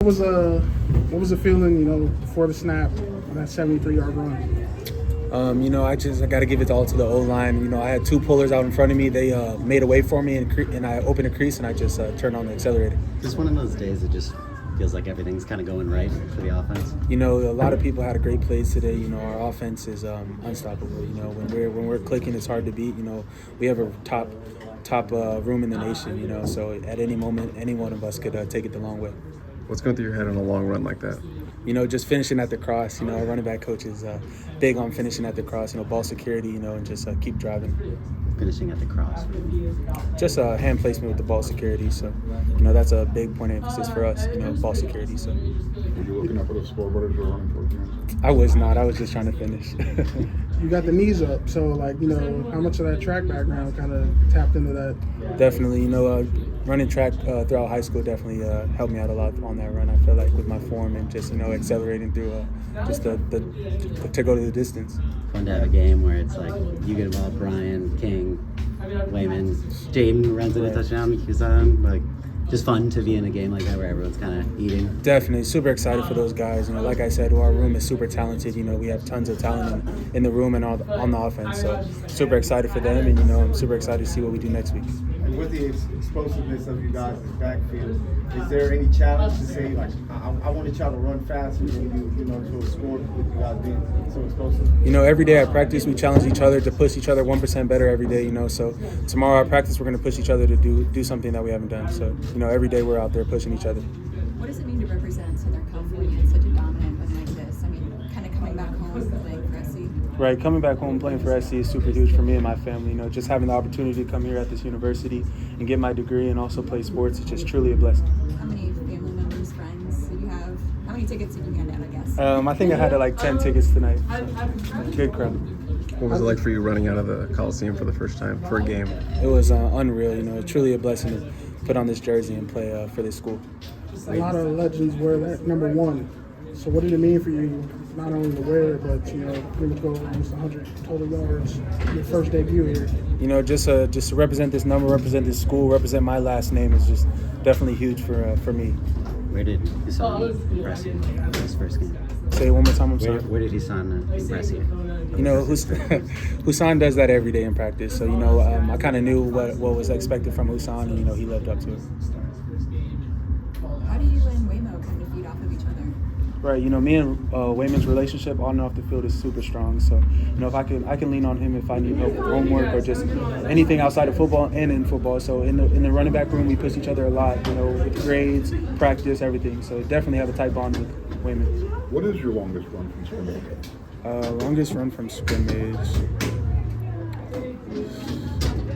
was the feeling, before the snap on that 73-yard run? I got to give it all to the O-line. I had two pullers out in front of me. They made a way for me, and I opened a crease, and I just turned on the accelerator. Just one of those days that just feels like everything's kind of going right for the offense. A lot of people had a great plays today. Our offense is unstoppable. When we're clicking, it's hard to beat. We have a top room in the nation. So at any moment, any one of us could take it the long way. What's going through your head on a long run like that? Just finishing at the cross. Our running back coach is big on finishing at the cross. Ball security. And just keep driving. Finishing at the cross. Just hand placement with the ball security. So, that's a big point of emphasis for us. Ball security. So. Were you looking up at the scoreboard as you're running towards the end zone? I was not. I was just trying to finish. You got the knees up, so how much of that track background kind of tapped into that? Definitely. Running track throughout high school definitely helped me out a lot on that run. I feel like with my form and just accelerating through just to go to the distance. Fun to have a game where it's like you get involved, Brian, King, Wayman, Jaden runs in a touchdown, like just fun to be in a game like that where everyone's kind of eating. Definitely, super excited for those guys. Like I said, our room is super talented. We have tons of talent in the room and on the offense. So super excited for them, and I'm super excited to see what we do next week. And with the explosiveness of you guys in the backfield, is there any challenge to say, like, I wanted y'all to run faster than you to score with you guys being so explosive? Every day at practice, we challenge each other to push each other 1% better every day, So tomorrow at practice, we're going to push each other to do something that we haven't done. So, every day we're out there pushing each other. What does it mean to represent Southern California in such a dominant win like this? I mean, kind of coming back home and playing for SC. Right, coming back home playing for SC is super huge for me and my family. Just having the opportunity to come here at this university and get my degree and also play sports is just truly a blessing. How many family members, friends did you have? How many tickets did you hand out, I guess? I think I had like 10 tickets tonight. Good crowd. What was it like for you running out of the Coliseum for the first time for a game? It was unreal. Truly a blessing to put on this jersey and play for this school. A lot of legends wear that number 1. So what did it mean for you, not only to wear it, but pretty much go almost 100 total yards your first debut here? Just to represent this number, represent this school, represent my last name is just definitely huge for me. Where did Hassan impress you in his first game? Say it one more time, I'm sorry. Where did Hassan impress you? Hassan does that every day in practice. So, I kind of knew what was expected from Hassan, and, he lived up to it. How do you and Waymo kind of feed off of each other? Right, me and Wayman's relationship on and off the field is super strong. So, if I can lean on him if I need help with homework or just anything outside of football and in football. So in the running back room, we push each other a lot, with grades, practice, everything. So definitely have a tight bond with Wayman. What is your longest run from scrimmage? Longest run from scrimmage,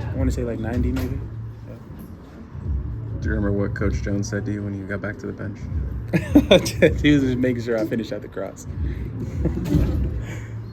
I want to say like 90 maybe. Yeah. Do you remember what Coach Jones said to you when you got back to the bench? He was just making sure I finished at the cross.